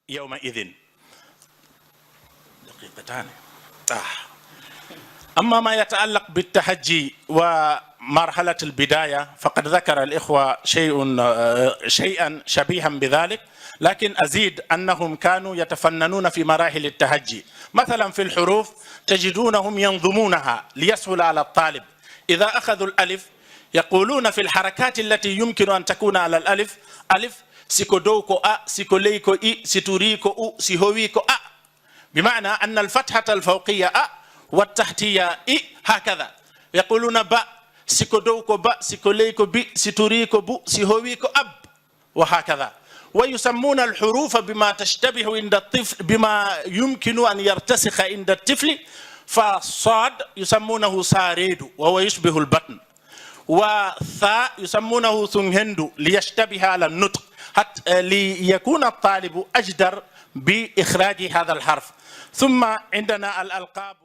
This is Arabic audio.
يومئذ. دقيقتان. أما ما يتعلق بالتهجي ومرحلة البداية فقد ذكر الإخوة شيئا شبيها بذلك، لكن أزيد أنهم كانوا يتفننون في مراحل التهجي. مثلا في الحروف تجدونهم ينظمونها ليسهل على الطالب. إذا أخذوا الألف يقولون في الحركات التي يمكن أن تكون على الألف: ألف سيكودوكو أ سيكوليكو إي سيتوريكو أو سيهويكو أ، بمعنى أن الفتحة الفوقية أ والتحتية إي هكذا. يقولون با سيكودوكو با سيكوليكو بي سيتوريكو بو سيهويكو أب، وهكذا. ويسمون الحروف بما تشتبه عند الطفل، بما يمكن أن يرتسخ عند الطفل. فالصاد يسمونه ساريدو وهو يشبه البطن، وثاء يسمونه ثنهندو ليشتبه على النطق، حتى ليكون الطالب أجدر بإخراج هذا الحرف. ثم عندنا الألقاب.